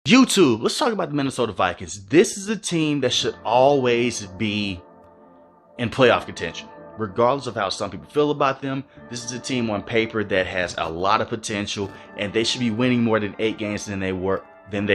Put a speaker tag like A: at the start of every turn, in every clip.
A: YouTube, let's talk about the Minnesota Vikings. This is a team that should always be in playoff contention. Regardless of how some people feel about them, this is a team on paper that has a lot of potential, and they should be winning more than 8 games than they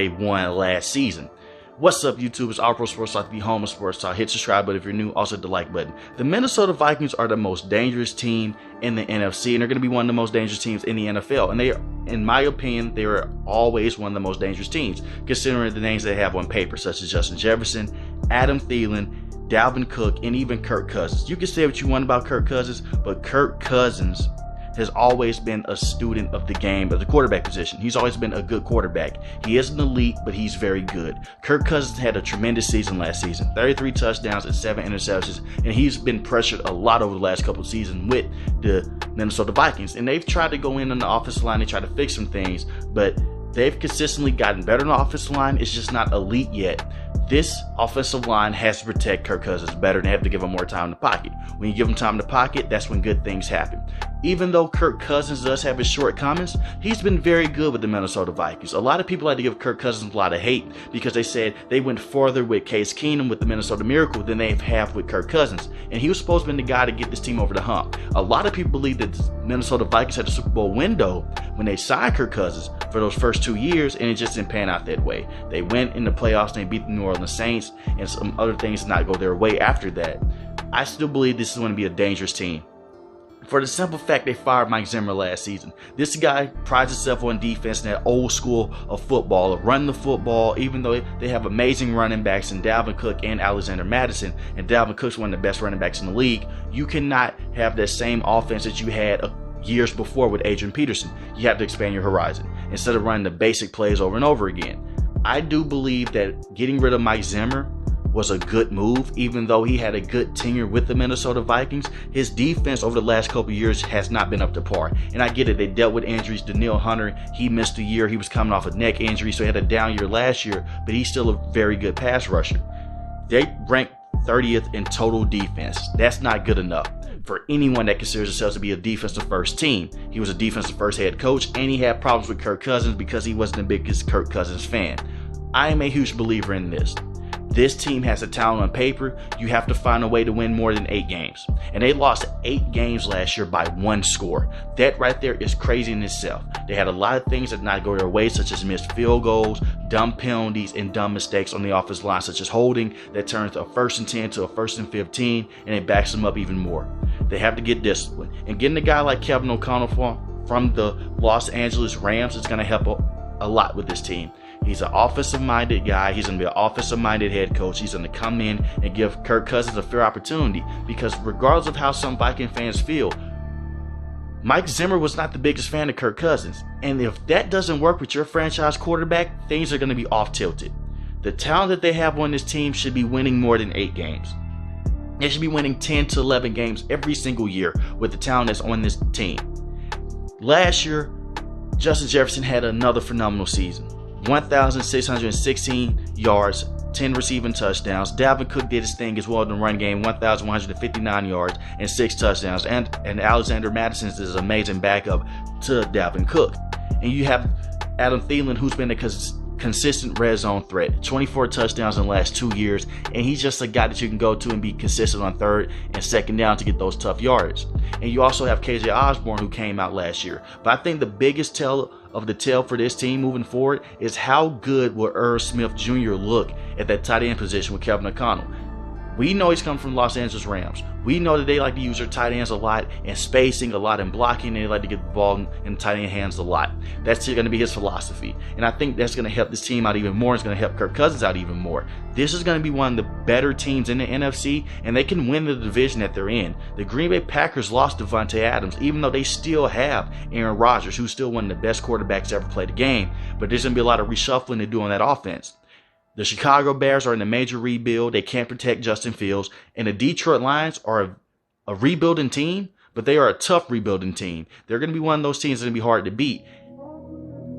A: won last season. What's up, YouTube? It's All Pro Sports Talk, the home of sports talk. Hit subscribe button if you're new. Also hit the like button. The Minnesota Vikings are the most dangerous team in the NFC, and they're going to be one of the most dangerous teams in the NFL. And they are, in my opinion, they are always one of the most dangerous teams, considering the names they have on paper, such as Justin Jefferson, Adam Thielen, Dalvin Cook, and even Kirk Cousins. You can say what you want about Kirk Cousins, but Kirk Cousins has always been a student of the game of the quarterback position. He's always been a good quarterback. He isn't elite, but he's very good. Kirk Cousins had a tremendous season last season, 33 touchdowns and 7 interceptions, and he's been pressured a lot over the last couple of seasons with the Minnesota Vikings. And they've tried to go in on the offensive line and try to fix some things, but they've consistently gotten better on the offensive line. It's just not elite yet. This offensive line has to protect Kirk Cousins better, and they have to give him more time in the pocket. When you give him time in the pocket, that's when good things happen. Even though Kirk Cousins does have his shortcomings, he's been very good with the Minnesota Vikings. A lot of people like to give Kirk Cousins a lot of hate because they said they went farther with Case Keenum with the Minnesota Miracle than they have with Kirk Cousins. And he was supposed to be the guy to get this team over the hump. A lot of people believe that the Minnesota Vikings had a Super Bowl window when they signed Kirk Cousins for those first 2 years, and it just didn't pan out that way. They went in the playoffs and they beat the New Orleans Saints, and some other things did not go their way after that. I still believe this is going to be a dangerous team, for the simple fact they fired Mike Zimmer last season. This guy prides himself on defense and that old school of football, of running the football, even though they have amazing running backs in Dalvin Cook and Alexander Madison, and Dalvin Cook's one of the best running backs in the league. You cannot have that same offense that you had years before with Adrian Peterson. You have to expand your horizon instead of running the basic plays over and over again. I do believe that getting rid of Mike Zimmer was a good move. Even though he had a good tenure with the Minnesota Vikings, his defense over the last couple of years has not been up to par. And I get it, they dealt with injuries. Danielle Hunter, he missed a year. He was coming off a neck injury, so he had a down year last year, but he's still a very good pass rusher. They ranked 30th in total defense. That's not good enough for anyone that considers themselves to be a defensive first team. He was a defensive first head coach, and he had problems with Kirk Cousins because he wasn't the biggest Kirk Cousins fan. I am a huge believer in this. This team has a talent on paper. You have to find a way to win more than 8 games. And they lost 8 games last year by 1 score. That right there is crazy in itself. They had a lot of things that did not go their way, such as missed field goals, dumb penalties, and dumb mistakes on the offensive line, such as holding that turns a 1st and 10 to a 1st and 15, and it backs them up even more. They have to get disciplined. And getting a guy like Kevin O'Connell from the Los Angeles Rams is going to help a lot with this team. He's an offensive-minded guy. He's going to be an offensive-minded head coach. He's going to come in and give Kirk Cousins a fair opportunity, because regardless of how some Viking fans feel, Mike Zimmer was not the biggest fan of Kirk Cousins. And if that doesn't work with your franchise quarterback, things are going to be off-tilted. The talent that they have on this team should be winning more than 8 games. They should be winning 10 to 11 games every single year with the talent that's on this team. Last year, Justin Jefferson had another phenomenal season. 1,616 yards, 10 receiving touchdowns. Dalvin Cook did his thing as well in the run game, 1,159 yards and 6 touchdowns. And Alexander Madison is an amazing backup to Dalvin Cook. And you have Adam Thielen, who's been a consistent red zone threat, 24 touchdowns in the last 2 years, and he's just a guy that you can go to and be consistent on 3rd and 2nd down to get those tough yards. And you also have KJ Osborne, who came out last year. But I think the biggest tell for this team moving forward is how good will Irv Smith Jr. look at that tight end position with Kevin O'Connell. We know he's come from Los Angeles Rams. We know that they like to use their tight ends a lot in spacing, a lot in blocking. They like to get the ball in tight end hands a lot. That's going to be his philosophy. And I think that's going to help this team out even more. It's going to help Kirk Cousins out even more. This is going to be one of the better teams in the NFC, and they can win the division that they're in. The Green Bay Packers lost Devontae Adams, even though they still have Aaron Rodgers, who's still one of the best quarterbacks to ever play the game. But there's going to be a lot of reshuffling to do on that offense. The Chicago Bears are in a major rebuild. They can't protect Justin Fields. And the Detroit Lions are a rebuilding team, but they are a tough rebuilding team. They're going to be one of those teams that's going to be hard to beat.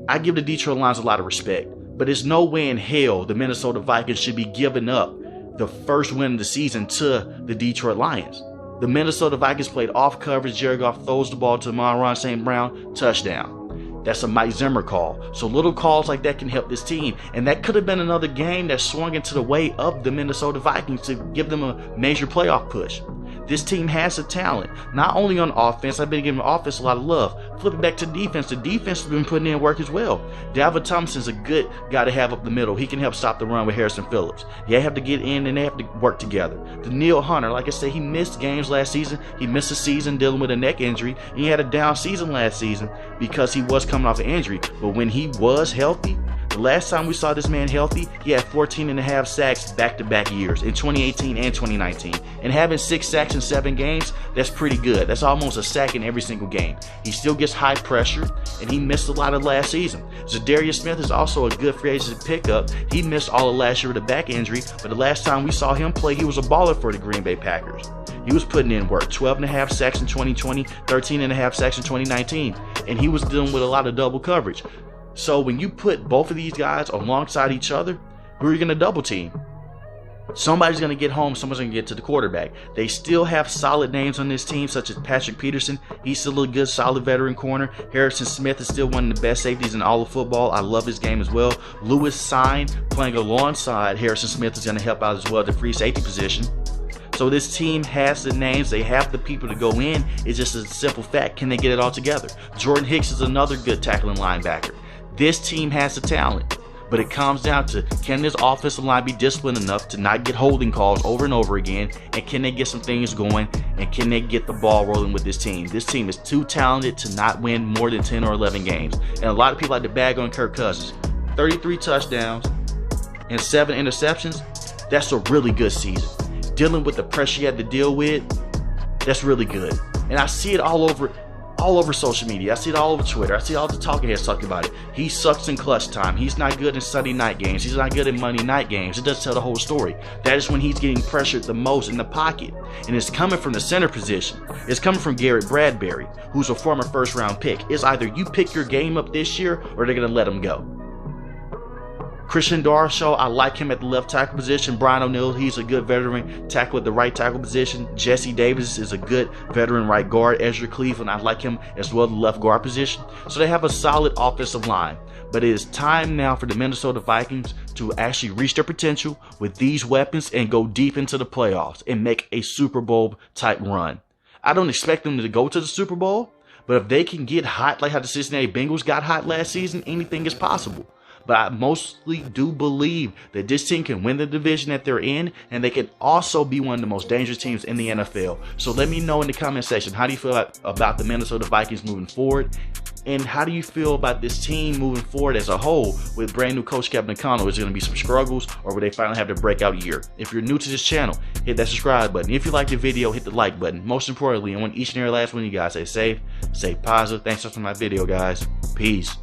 A: I give the Detroit Lions a lot of respect, but there's no way in hell the Minnesota Vikings should be giving up the first win of the season to the Detroit Lions. The Minnesota Vikings played off coverage. Jared Goff throws the ball to Amon-Ra St. Brown, touchdown. That's a Mike Zimmer call. So little calls like that can help this team. And that could have been another game that swung into the way of the Minnesota Vikings to give them a major playoff push. This team has the talent, not only on offense. I've been giving offense a lot of love. Flipping back to defense, the defense has been putting in work as well. Dalvin Thompson's a good guy to have up the middle. He can help stop the run with Harrison Phillips. They have to get in and they have to work together. Danielle Hunter, like I said, he missed games last season. He missed a season dealing with a neck injury. And he had a down season last season because he was coming off an injury. But when he was healthy, the last time we saw this man healthy, he had 14.5 sacks back-to-back years in 2018 and 2019. And having 6 sacks in 7 games, that's pretty good. That's almost a sack in every single game. He still gets high pressure, and he missed a lot of last season. Zadarius Smith is also a good free agent pickup. He missed all of last year with a back injury, but the last time we saw him play, he was a baller for the Green Bay Packers. He was putting in work. 12.5 sacks in 2020, 13.5 sacks in 2019, and he was dealing with a lot of double coverage. So when you put both of these guys alongside each other, who are you going to double team? Somebody's going to get home. Someone's going to get to the quarterback. They still have solid names on this team, such as Patrick Peterson. He's still a good, solid veteran corner. Harrison Smith is still one of the best safeties in all of football. I love his game as well. Lewis Sign playing alongside Harrison Smith is going to help out as well at the free safety position. So this team has the names, they have the people to go in. It's just a simple fact, can they get it all together? Jordan Hicks is another good tackling linebacker. This team has the talent, but it comes down to, can this offensive line be disciplined enough to not get holding calls over and over again, and can they get some things going, and can they get the ball rolling with this team? This team is too talented to not win more than 10 or 11 games. And a lot of people like to bag on Kirk Cousins. 33 touchdowns and 7 interceptions, that's a really good season. Dealing with the pressure you had to deal with, that's really good. And I see it all over social media. I see it all over Twitter. I see all the talking heads talking about it. He sucks in clutch time. He's not good in Sunday night games. He's not good in Monday night games. It doesn't tell the whole story. That is when he's getting pressured the most in the pocket. And it's coming from the center position. It's coming from Garrett Bradbury, who's a former first-round pick. It's either you pick your game up this year or they're going to let him go. Christian Darrisaw, I like him at the left tackle position. Brian O'Neill, he's a good veteran tackle at the right tackle position. Jesse Davis is a good veteran right guard. Ezra Cleveland, I like him as well, the left guard position. So they have a solid offensive line. But it is time now for the Minnesota Vikings to actually reach their potential with these weapons and go deep into the playoffs and make a Super Bowl type run. I don't expect them to go to the Super Bowl, but if they can get hot like how the Cincinnati Bengals got hot last season, anything is possible. But I mostly do believe that this team can win the division that they're in, and they can also be one of the most dangerous teams in the NFL. So let me know in the comment section, how do you feel about the Minnesota Vikings moving forward? And how do you feel about this team moving forward as a whole with brand new coach Kevin O'Connell? Is there going to be some struggles, or will they finally have their breakout year? If you're new to this channel, hit that subscribe button. If you like the video, hit the like button. Most importantly, I want each and every last one of you guys stay safe, stay positive. Thanks for watching my video, guys. Peace.